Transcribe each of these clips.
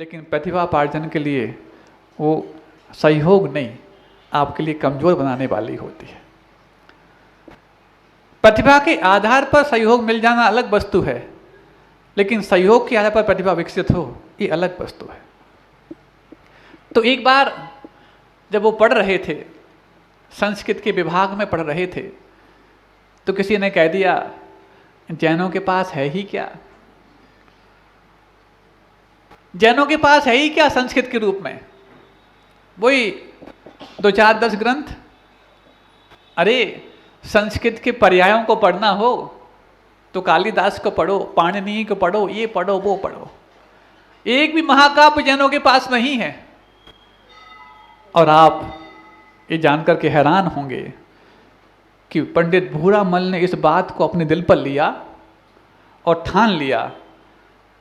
लेकिन प्रतिभापार्जन के लिए वो सहयोग नहीं, आपके लिए कमजोर बनाने वाली होती है। प्रतिभा के आधार पर सहयोग मिल जाना अलग वस्तु है, लेकिन सहयोग के आधार पर प्रतिभा विकसित हो ये अलग वस्तु है। तो एक बार जब वो पढ़ रहे थे, संस्कृत के विभाग में पढ़ रहे थे, तो किसी ने कह दिया जैनों के पास है ही क्या, जैनों के पास है ही क्या संस्कृत के रूप में, वही 2-4-10 ग्रंथ। अरे संस्कृत के पर्यायों को पढ़ना हो तो कालिदास को पढ़ो, पाणिनि को पढ़ो, ये पढ़ो वो पढ़ो। एक भी महाकाव्य जैनों के पास नहीं है। और आप ये जानकर के हैरान होंगे कि पंडित भूरामल ने इस बात को अपने दिल पर लिया और ठान लिया,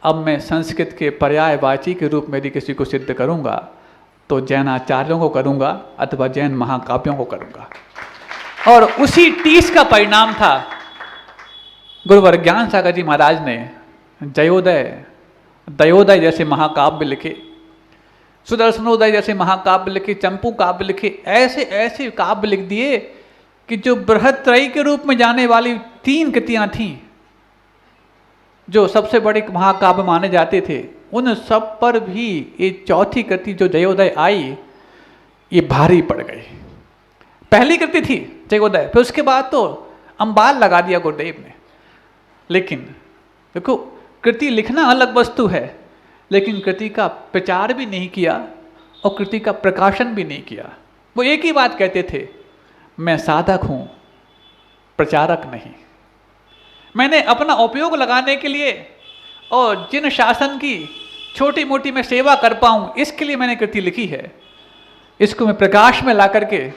अब मैं संस्कृत के पर्यायवाची के रूप में यदि किसी को सिद्ध करूंगा तो जैनाचार्यों को करूंगा अथवा जैन महाकाव्यों को करूंगा। और उसी 30 का परिणाम था गुरुवर ज्ञान सागर जी महाराज ने जयोदय, दयोदय जैसे महाकाव्य लिखे, सुदर्शनोदय जैसे महाकाव्य लिखे, चंपू काव्य लिखे, ऐसे ऐसे काव्य लिख दिए कि जो बृहत्त्रयी के रूप में जाने वाली 3 कृतियां थीं, जो सबसे बड़े महाकाव्य माने जाते थे, उन सब पर भी ये चौथी कृति जो जयोदय आई ये भारी पड़ गई। पहली कृति थी जयोदय, फिर उसके बाद तो अंबाल लगा दिया गुरुदेव ने। लेकिन देखो कृति लिखना अलग वस्तु है, लेकिन कृति का प्रचार भी नहीं किया और कृति का प्रकाशन भी नहीं किया। वो एक ही बात कहते थे, मैं साधक हूं प्रचारक नहीं। मैंने अपना उपयोग लगाने के लिए और जिन शासन की छोटी मोटी मैं सेवा कर पाऊं इसके लिए मैंने कृति लिखी है। इसको मैं प्रकाश में ला करके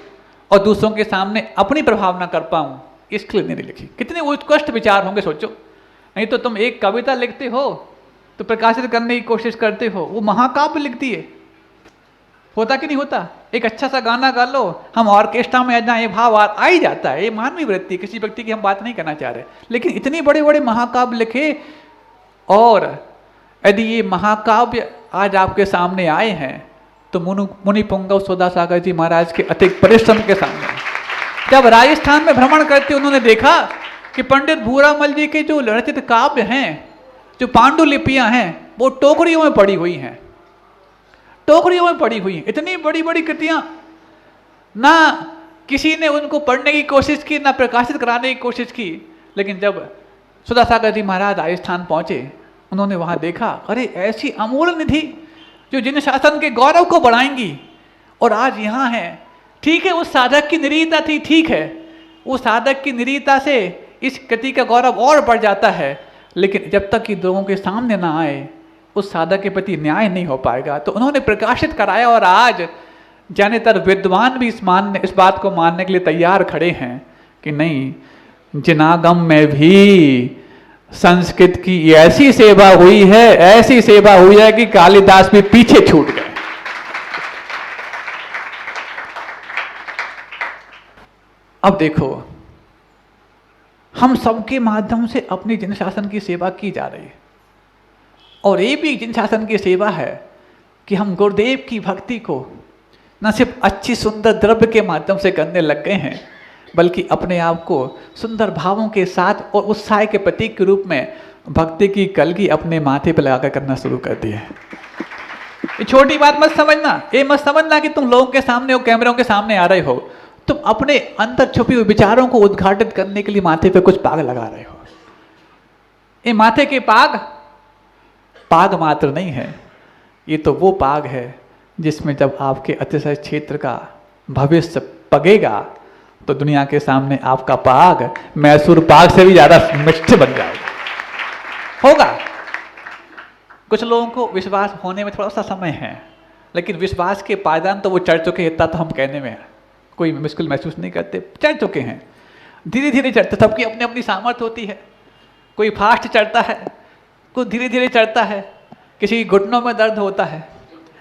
और दूसरों के सामने अपनी प्रभावना कर पाऊं इसके लिए नहीं लिखी। कितने उत्कृष्ट विचार होंगे सोचो। नहीं तो तुम एक कविता लिखते हो तो प्रकाशित करने की कोशिश करते हो, वो महाकाव्य लिख दिए। होता कि नहीं होता? एक अच्छा सा गाना गा लो, हम ऑर्केस्ट्रा में आ जाए, ये भाव आ ही जाता है। ये मानवीय वृत्ति, किसी व्यक्ति की हम बात नहीं करना चाह रहे, लेकिन इतने बड़े बड़े महाकाव्य लिखे। और यदि ये महाकाव्य आज आपके सामने आए हैं तो मुनि पुंगव सोदा सागर जी महाराज के अतिक परिश्रम के सामने। जब राजस्थान में भ्रमण करते उन्होंने देखा कि पंडित भूरामल जी के जो रचित काव्य हैं, जो पांडुलिपियां हैं, वो टोकरियों में पड़ी हुई हैं, टोकरियों में पड़ी हुई हैं। इतनी बड़ी बड़ी कृतियां, ना किसी ने उनको पढ़ने की कोशिश की, ना प्रकाशित कराने की कोशिश की। लेकिन जब सुधा सागर जी महाराज राजस्थान पहुंचे, उन्होंने वहां देखा, अरे ऐसी अमूल्य निधि जो जिन शासन के गौरव को बढ़ाएंगी, और आज यहाँ है। ठीक है, उस साधक की निरीता थी, ठीक है, उस साधक की निरीता से इस कृति का गौरव और बढ़ जाता है। लेकिन जब तक कि लोगों के सामने ना आए, उस साधक के प्रति न्याय नहीं हो पाएगा। तो उन्होंने प्रकाशित कराया, और आज ज्ञानेतर विद्वान भी इस बात को मानने के लिए तैयार खड़े हैं कि नहीं, जिनागम में भी संस्कृत की ऐसी सेवा हुई है, ऐसी सेवा हुई है कि कालिदास भी पीछे छूट गए। अब देखो, हम सबके माध्यम से अपनी जिन शासन की सेवा की जा रही है, और ये भी जिन शासन की सेवा है कि हम गुरुदेव की भक्ति को न सिर्फ अच्छी सुंदर द्रव्य के माध्यम से करने लग गए हैं, बल्कि अपने आप को सुंदर भावों के साथ और उत्साह के प्रतीक के रूप में भक्ति की कलगी अपने माथे पर लगाकर करना शुरू कर दिया है। ये छोटी बात मत समझना, ये मत समझना कि तुम लोगों के सामने और कैमरों के सामने आ रहे हो, तुम अपने अंदर छुपी हुई विचारों को उद्घाटित करने के लिए माथे पे कुछ पाग लगा रहे हो। ये माथे के पाग मात्र नहीं है, ये तो वो पाग है जिसमें जब आपके अतिशय क्षेत्र का भविष्य पगेगा तो दुनिया के सामने आपका पाग मैसूर पाग से भी ज्यादा मिष्ट बन जाएगा, होगा। कुछ लोगों को विश्वास होने में थोड़ा सा समय है, लेकिन विश्वास के पायदान तो वो चढ़ चुके हैं, इतना तो हम कहने में है, कोई मुश्किल महसूस नहीं करते, चढ़ चुके हैं। धीरे धीरे चढ़ते, सबकी अपनी अपनी सामर्थ्य होती है। कोई फास्ट चढ़ता है, कोई धीरे धीरे चढ़ता है, किसी घुटनों में दर्द होता है।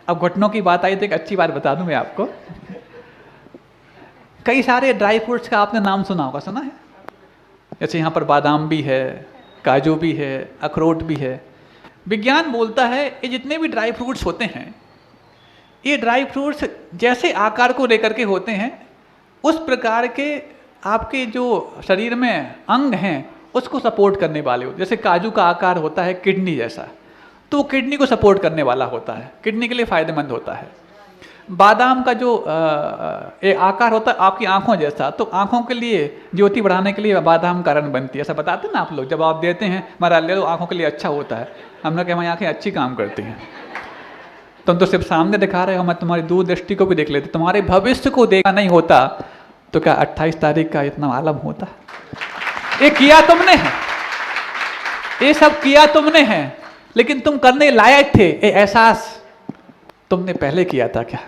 अब घुटनों की बात आई तो एक अच्छी बात बता दूं मैं आपको। कई सारे ड्राई फ्रूट्स का आपने नाम सुना होगा, सुना है? जैसे यहाँ पर बादाम भी है, काजू भी है, अखरोट भी है। विज्ञान बोलता है ये जितने भी ड्राई फ्रूट्स होते हैं, ये ड्राई फ्रूट्स जैसे आकार को लेकर के होते हैं, उस प्रकार के आपके जो शरीर में अंग हैं उसको सपोर्ट करने वाले होते हैं। जैसे काजू का आकार होता है किडनी जैसा, तो किडनी को सपोर्ट करने वाला होता है, किडनी के लिए फायदेमंद होता है। बादाम का जो आकार होता है आपकी आंखों जैसा, तो आंखों के लिए ज्योति बढ़ाने के लिए बादाम कारण बनती है, ऐसा बताते हैं ना आप लोग। जब आप देते हैं हमारा ले लो, आंखों के लिए अच्छा होता है, हम लोग हमारी आंखें अच्छी काम करती हैं। तुम तो सिर्फ सामने दिखा रहे हो, मैं तुम्हारी दूरदृष्टि को भी देख लेते। तुम्हारे भविष्य को देखा नहीं होता तो क्या 28 तारीख का इतना आलम होता? ये किया तुमने है, ये सब किया तुमने है, लेकिन तुम करने लायक थे। ये एहसास तुमने पहले किया था क्या?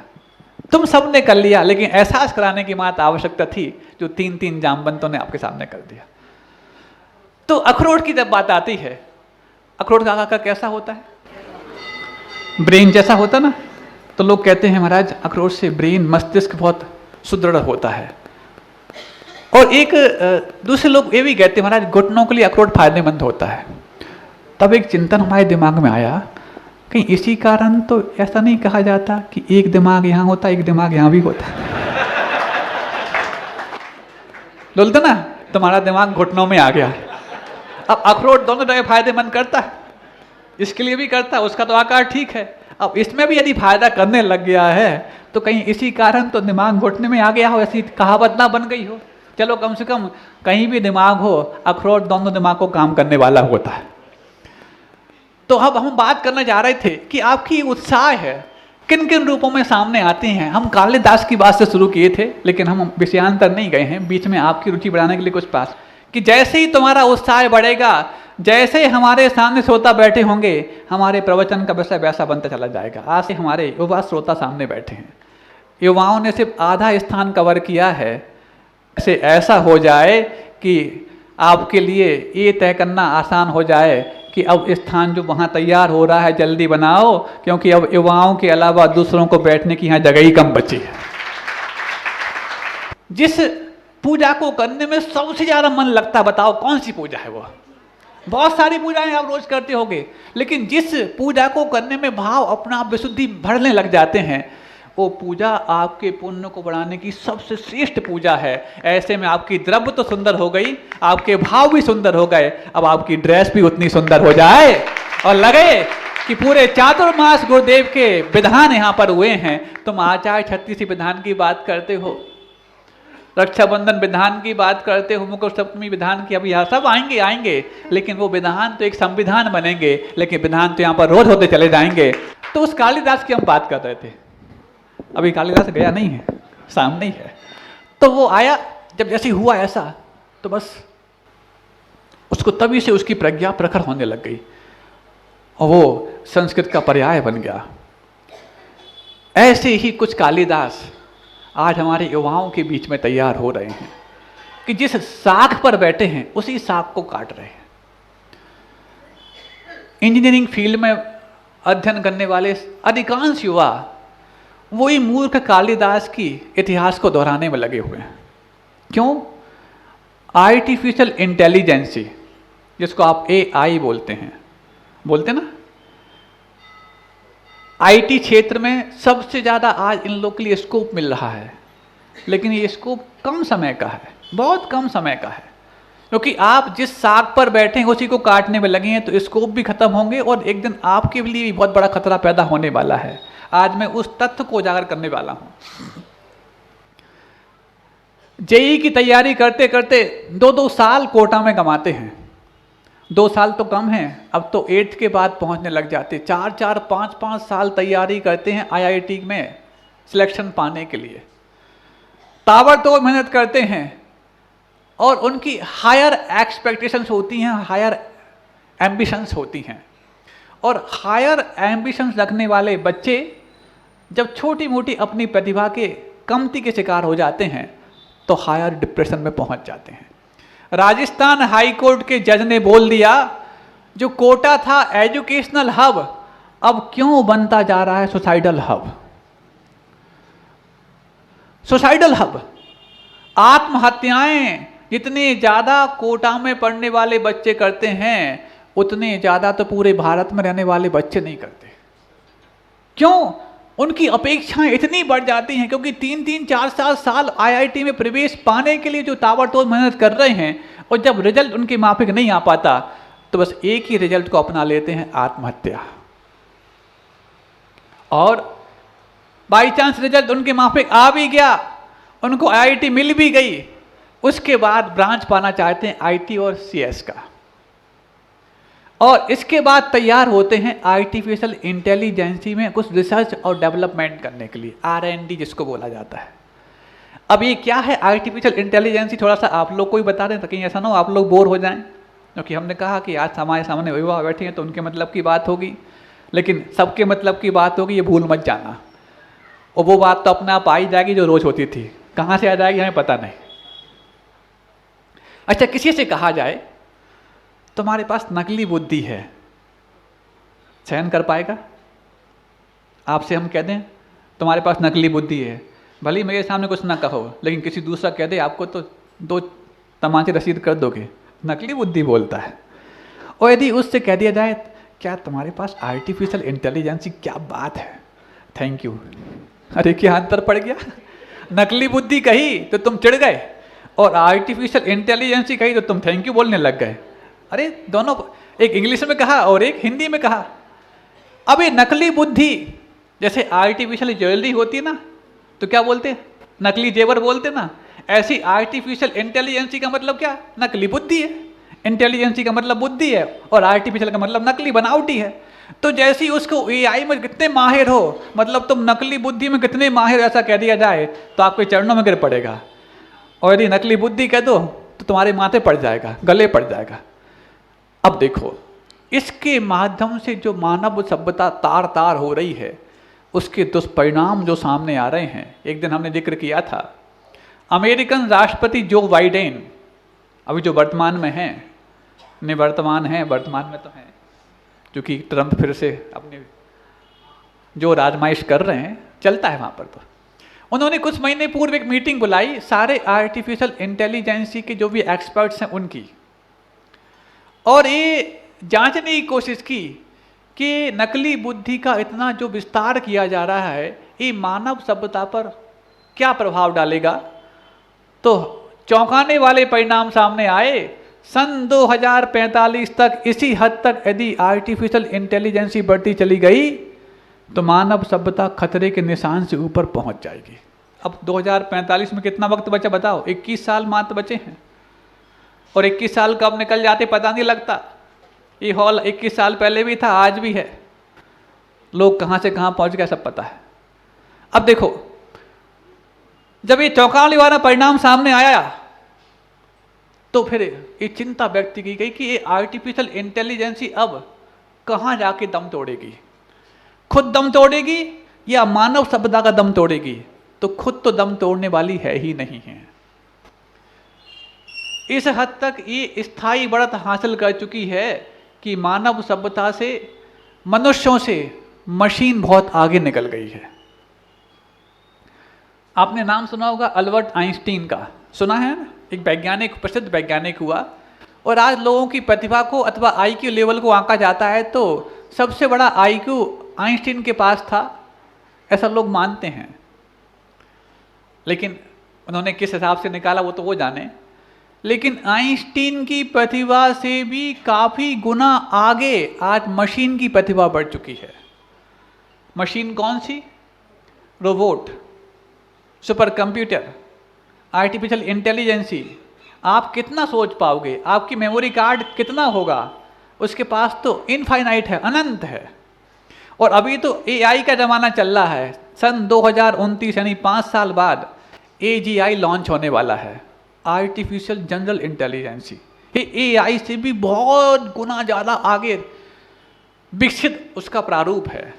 तुम सबने कर लिया, लेकिन एहसास कराने की मात्र आवश्यकता थी जो 3 जामवंतों ने आपके सामने कर दिया। तो अखरोट की जब बात आती है, अखरोट का आकार कैसा होता है? ब्रेन जैसा होता ना। तो लोग कहते हैं महाराज अखरोट से ब्रेन, मस्तिष्क बहुत सुदृढ़ होता है। और एक दूसरे लोग ये भी कहते हैं महाराज घुटनों के लिए अखरोट फायदेमंद होता है। तब एक चिंतन हमारे दिमाग में आया, कहीं इसी कारण तो ऐसा नहीं कहा जाता कि एक दिमाग यहाँ होता एक दिमाग यहाँ भी होता? बोलते ना तुम्हारा दिमाग घुटनों में आ गया। अब अखरोट दोनों जगह फायदेमंद करता है, इसके लिए भी करता है, उसका तो आकार ठीक है। अब इसमें भी यदि फायदा करने लग गया है तो कहीं इसी कारण तो दिमाग घुटने में आ गया हो, ऐसी कहावत ना बन गई हो। चलो कम से कम कहीं भी दिमाग हो, अखरोट दोनों दिमाग को काम करने वाला होता है। तो अब हम बात करने जा रहे थे कि आपकी उत्साह है किन किन रूपों में सामने आते हैं। हम कालिदास की बात से शुरू किए थे, लेकिन हम विषयांतर नहीं गए हैं, बीच में आपकी रुचि बढ़ाने के लिए कुछ पास कि जैसे ही तुम्हारा उत्साह बढ़ेगा, जैसे हमारे सामने श्रोता बैठे होंगे, हमारे प्रवचन का विषय वैसा बनता चला जाएगा। आज से हमारे युवा श्रोता सामने बैठे हैं, युवाओं ने सिर्फ आधा स्थान कवर किया है। ऐसा हो जाए कि आपके लिए ये तय करना आसान हो जाए कि अब स्थान जो वहाँ तैयार हो रहा है जल्दी बनाओ, क्योंकि अब युवाओं के अलावा दूसरों को बैठने की यहाँ जगह ही कम बची है। जिस पूजा को करने में सबसे ज़्यादा मन लगता है, बताओ कौन सी पूजा है वो? बहुत सारी पूजाएं आप रोज करते होंगे, लेकिन जिस पूजा को करने में भाव अपना आप विशुद्धि भरने लग जाते हैं, वो पूजा आपके पुण्य को बढ़ाने की सबसे श्रेष्ठ पूजा है। ऐसे में आपकी द्रव्य तो सुंदर हो गई, आपके भाव भी सुंदर हो गए, अब आपकी ड्रेस भी उतनी सुंदर हो जाए और लगे कि पूरे चातुर्मास गुरुदेव के विधान यहाँ पर हुए हैं। तुम आचार्य 36 विधान की बात करते हो, रक्षाबंधन विधान की बात करते हो, मुकुट सप्तमी विधान की, अब यहाँ सब आएंगे, लेकिन वो विधान तो एक संविधान बनेंगे, लेकिन विधान तो यहाँ पर रोज होते चले जाएंगे। तो उस कालिदास की हम बात कर रहे थे, अभी कालिदास गया नहीं है, सामने ही है। तो वो आया, जब जैसे हुआ ऐसा, तो बस उसको तभी से उसकी प्रज्ञा प्रखर होने लग गई और वो संस्कृत का पर्याय बन गया। ऐसे ही कुछ कालिदास आज हमारे युवाओं के बीच में तैयार हो रहे हैं कि जिस साख पर बैठे हैं उसी साख को काट रहे हैं। इंजीनियरिंग फील्ड में अध्ययन करने वाले अधिकांश युवा वही मूर्ख कालिदास की इतिहास को दोहराने में लगे हुए हैं। क्यों? आर्टिफिशियल इंटेलिजेंसी, जिसको आप AI बोलते हैं, बोलते ना, IT क्षेत्र में सबसे ज़्यादा आज इन लोग के लिए स्कोप मिल रहा है, लेकिन ये स्कोप कम समय का है, बहुत कम समय का है, क्योंकि आप जिस साग पर बैठे हैं उसी को काटने में लगे हैं, तो स्कोप भी खत्म होंगे और एक दिन आपके लिए भी बहुत बड़ा खतरा पैदा होने वाला है। आज मैं उस तथ्य को उजागर करने वाला हूं। JEE की तैयारी करते करते 2-2 साल कोटा में कमाते हैं। 2 साल तो कम है, अब तो 8th के बाद पहुंचने लग जाते। 4-4, 5-5 साल तैयारी करते हैं IIT में सिलेक्शन पाने के लिए, ताबड़तोड़ मेहनत करते हैं और उनकी हायर एक्सपेक्टेशंस होती हैं, हायर एम्बिशंस होती हैं। और हायर एम्बिशंस रखने वाले बच्चे जब छोटी मोटी अपनी प्रतिभा के कमती के शिकार हो जाते हैं तो हायर डिप्रेशन में पहुंच जाते हैं। राजस्थान हाई कोर्ट के जज ने बोल दिया, जो कोटा था एजुकेशनल हब, अब क्यों बनता जा रहा है सुसाइडल हब। सुसाइडल हब, आत्महत्याएं जितनी ज़्यादा कोटा में पढ़ने वाले बच्चे करते हैं, उतने ज़्यादा तो पूरे भारत में रहने वाले बच्चे नहीं करते। क्यों? उनकी अपेक्षाएं इतनी बढ़ जाती हैं, क्योंकि 3-3, 4-4 साल IIT में प्रवेश पाने के लिए जो ताबड़तोड़ मेहनत कर रहे हैं, और जब रिजल्ट उनके माफिक नहीं आ पाता तो बस एक ही रिजल्ट को अपना लेते हैं, आत्महत्या। और बाई चांस रिजल्ट उनके माफिक आ भी गया, उनको IIT मिल भी गई, उसके बाद ब्रांच पाना चाहते हैं IT और CS का, और इसके बाद तैयार होते हैं आर्टिफिशियल इंटेलिजेंसी में कुछ रिसर्च और डेवलपमेंट करने के लिए, R&D जिसको बोला जाता है। अब ये क्या है आर्टिफिशियल इंटेलिजेंसी, थोड़ा सा आप लोग को ही बता दें, ताकि ऐसा ना हो आप लोग बोर हो जाएं, क्योंकि हमने कहा कि आज हमारे सामने विवाह बैठे हैं तो उनके मतलब की बात होगी, लेकिन सबके मतलब की बात होगी, ये भूल मत जाना। और वो बात तो अपने आप आ ही जाएगी जो रोज होती थी, कहाँ से आ जाएगी हमें पता नहीं। अच्छा, किसी से कहा जाए तुम्हारे पास नकली बुद्धि है, सहन कर पाएगा? आपसे हम कह दें तुम्हारे पास नकली बुद्धि है, भले मेरे सामने कुछ ना कहो, लेकिन किसी दूसरा कह दे आपको तो 2 तमाचे रसीद कर दोगे, नकली बुद्धि बोलता है। और यदि उससे कह दिया जाए क्या तुम्हारे पास आर्टिफिशियल इंटेलिजेंसी, क्या बात है, थैंक यू, अरे क्या अंतर पड़ गया? नकली बुद्धि कही तो तुम चिढ़ गए, और आर्टिफिशियल इंटेलिजेंसी कही तो तुम थैंक यू बोलने लग गए। अरे दोनों, एक इंग्लिश में कहा और एक हिंदी में कहा। अब ये नकली बुद्धि, जैसे आर्टिफिशियल ज्वेलरी होती है ना, तो क्या बोलते हैं? नकली जेवर बोलते ना। ऐसी आर्टिफिशियल इंटेलिजेंसी का मतलब क्या? नकली बुद्धि है। इंटेलिजेंसी का मतलब बुद्धि है, और आर्टिफिशियल का मतलब नकली बनावटी है। तो जैसे उसको AI में कितने माहिर हो, मतलब तुम नकली बुद्धि में कितने माहिर, ऐसा कह दिया जाए तो आपके चरणों में गिर पड़ेगा, और यदि नकली बुद्धि कह दो तो तुम्हारे माथे पड़ जाएगा, गले पड़ जाएगा। अब देखो, इसके माध्यम से जो मानव सभ्यता तार तार हो रही है, उसके दुष्परिणाम जो सामने आ रहे हैं। एक दिन हमने जिक्र किया था, अमेरिकन राष्ट्रपति जो बाइडेन, अभी जो वर्तमान में हैं, निवर्तमान हैं, वर्तमान में तो हैं, क्योंकि ट्रंप फिर से अपनी जो राजमाइश कर रहे हैं चलता है वहाँ पर। तो उन्होंने कुछ महीने पूर्व एक मीटिंग बुलाई सारे आर्टिफिशियल इंटेलिजेंसी के जो भी एक्सपर्ट्स हैं उनकी, और ये जांचने की कोशिश की कि नकली बुद्धि का इतना जो विस्तार किया जा रहा है, ये मानव सभ्यता पर क्या प्रभाव डालेगा। तो चौंकाने वाले परिणाम सामने आए। सन 2045 तक इसी हद तक यदि आर्टिफिशियल इंटेलिजेंसी बढ़ती चली गई तो मानव सभ्यता खतरे के निशान से ऊपर पहुंच जाएगी। अब 2045 में कितना वक्त बचा बताओ? 21 साल मात्र बचे हैं, और 21 साल कब निकल जाते पता नहीं लगता। ये हॉल 21 साल पहले भी था, आज भी है, लोग कहाँ से कहाँ पहुँच गए सब पता है। अब देखो, जब ये चौंकाने वाला परिणाम सामने आया तो फिर ये चिंता व्यक्त की गई कि ये आर्टिफिशियल इंटेलिजेंसी अब कहाँ जाके दम तोड़ेगी, खुद दम तोड़ेगी या मानव सभ्यता का दम तोड़ेगी। तो खुद तो दम तोड़ने वाली है ही नहीं है। इस हद तक ये स्थायी बढ़त हासिल कर चुकी है कि मानव सभ्यता से, मनुष्यों से मशीन बहुत आगे निकल गई है। आपने नाम सुना होगा अल्बर्ट आइंस्टीन का, सुना है ना? एक वैज्ञानिक, प्रसिद्ध वैज्ञानिक हुआ, और आज लोगों की प्रतिभा को अथवा IQ लेवल को आंका जाता है तो सबसे बड़ा IQ आइंस्टीन के पास था, ऐसा लोग मानते हैं। लेकिन उन्होंने किस हिसाब से निकाला वो तो वो जाने। लेकिन आइंस्टीन की प्रतिभा से भी काफ़ी गुना आगे आज मशीन की प्रतिभा बढ़ चुकी है। मशीन कौन सी? Robot, super computer, artificial intelligence. आप कितना सोच पाओगे? आपकी मेमोरी कार्ड कितना होगा? उसके पास तो इनफाइनाइट है, अनंत है। और अभी तो AI का ज़माना चल रहा है। सन 2029 यानी 5 साल बाद AGI लॉन्च होने वाला है, आर्टिफिशियल जनरल इंटेलिजेंसी। ये AI से भी बहुत गुना ज़्यादा आगे विकसित उसका प्रारूप है।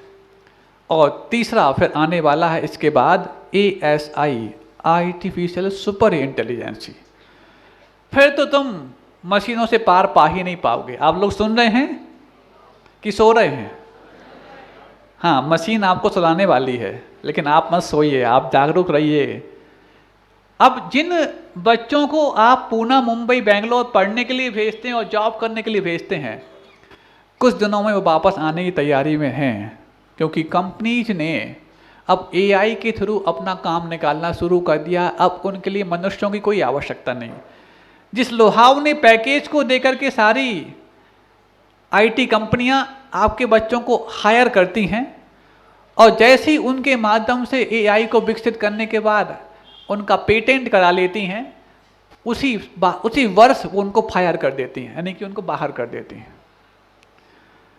और तीसरा फिर आने वाला है इसके बाद ASI, आर्टिफिशियल सुपर इंटेलिजेंसी। फिर तो तुम मशीनों से पार पा ही नहीं पाओगे। आप लोग सुन रहे हैं कि सो रहे हैं? हाँ, मशीन आपको सुलाने वाली है, लेकिन आप मत सोइए, आप जागरूक रहिए। अब जिन बच्चों को आप पूना, मुंबई, बेंगलोर पढ़ने के लिए भेजते हैं और जॉब करने के लिए भेजते हैं, कुछ दिनों में वो वापस आने की तैयारी में हैं, क्योंकि कंपनीज ने अब एआई के थ्रू अपना काम निकालना शुरू कर दिया। अब उनके लिए मनुष्यों की कोई आवश्यकता नहीं। जिस लुभावनी पैकेज को देकर के सारी आईटी कंपनियां आपके बच्चों को हायर करती हैं, और जैसे ही उनके माध्यम से एआई को विकसित करने के बाद उनका पेटेंट करा लेती हैं, उसी वर्ष वो उनको फायर कर देती हैं, यानी कि उनको बाहर कर देती हैं।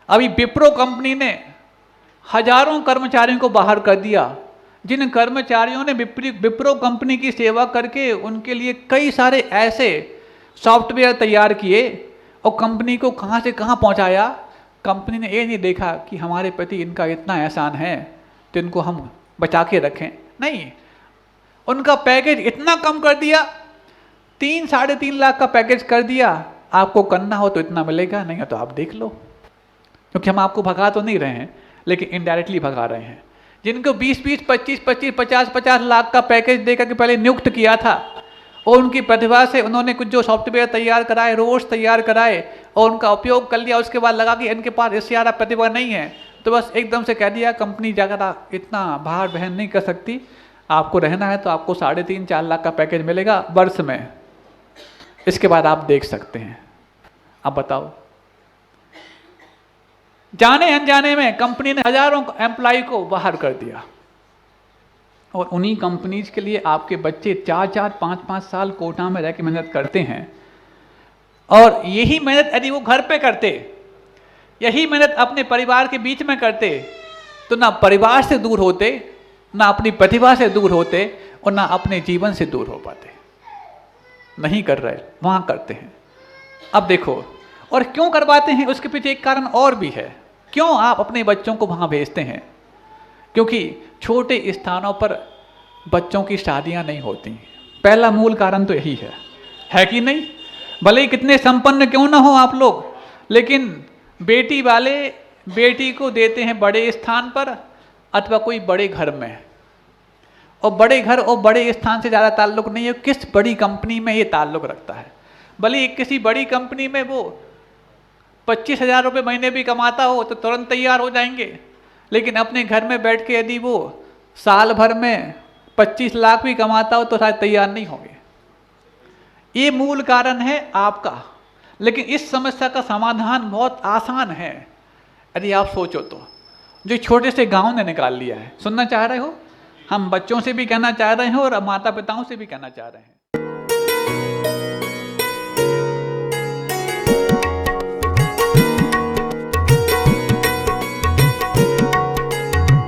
अभी विप्रो कंपनी ने हजारों कर्मचारियों को बाहर कर दिया, जिन कर्मचारियों ने विप्रो कंपनी की सेवा करके उनके लिए कई सारे ऐसे सॉफ्टवेयर तैयार किए और कंपनी को कहाँ से कहाँ पहुँचाया। कंपनी ने ये नहीं देखा कि हमारे प्रति इनका इतना एहसान है तो इनको हम बचा के रखें, नहीं, उनका पैकेज इतना कम कर दिया, 3-3.5 लाख का पैकेज कर दिया। आपको करना हो तो इतना मिलेगा, नहीं हो तो आप देख लो। क्योंकि हम आपको भगा तो नहीं रहे हैं, लेकिन इनडायरेक्टली भगा रहे हैं। जिनको 20-20, 25-25, 50-50 लाख का पैकेज देकर के पहले नियुक्त किया था, और उनकी प्रतिभा से उन्होंने कुछ जो सॉफ्टवेयर तैयार कराए, रोबोट्स तैयार कराए और उनका उपयोग कर लिया, उसके बाद लगा कि इनके पास इससे ज़्यादा प्रतिभा नहीं है, तो बस एकदम से कह दिया कंपनी ज़्यादा इतना भार वहन नहीं कर सकती, आपको रहना है तो आपको 3.5-4 लाख का पैकेज मिलेगा वर्ष में, इसके बाद आप देख सकते हैं। अब बताओ, जाने अनजाने में कंपनी ने हजारों एम्प्लॉय को बाहर कर दिया, और उन्हीं कंपनीज के लिए आपके बच्चे 4-4, 5-5 साल कोटा में रह के मेहनत करते हैं। और यही मेहनत यदि वो घर पे करते, यही मेहनत अपने परिवार के बीच में करते, तो ना परिवार से दूर होते, ना अपनी प्रतिभा से दूर होते, और ना अपने जीवन से दूर हो पाते। नहीं कर रहे, वहाँ करते हैं। अब देखो, और क्यों करवाते हैं, उसके पीछे एक कारण और भी है। क्यों आप अपने बच्चों को वहाँ भेजते हैं? क्योंकि छोटे स्थानों पर बच्चों की शादियाँ नहीं होती। पहला मूल कारण तो यही है कि नहीं? भले ही कितने संपन्न क्यों ना हो आप लोग, लेकिन बेटी वाले बेटी को देते हैं बड़े स्थान पर अथवा कोई बड़े घर में, और बड़े घर और बड़े स्थान से ज़्यादा ताल्लुक नहीं है किस बड़ी कंपनी में ये ताल्लुक रखता है। भले ही किसी बड़ी कंपनी में वो 25,000 रुपये महीने भी कमाता हो तो तुरंत तैयार हो जाएंगे, लेकिन अपने घर में बैठ के यदि वो साल भर में 25 लाख भी कमाता हो तो शायद तैयार नहीं होंगे। ये मूल कारण है आपका। लेकिन इस समस्या का समाधान बहुत आसान है यदि आप सोचो तो, जो छोटे से गांव ने निकाल लिया है। सुनना चाह रहे हो? हम बच्चों से भी कहना चाह रहे हैं और माता पिताओं से भी कहना चाह रहे हैं।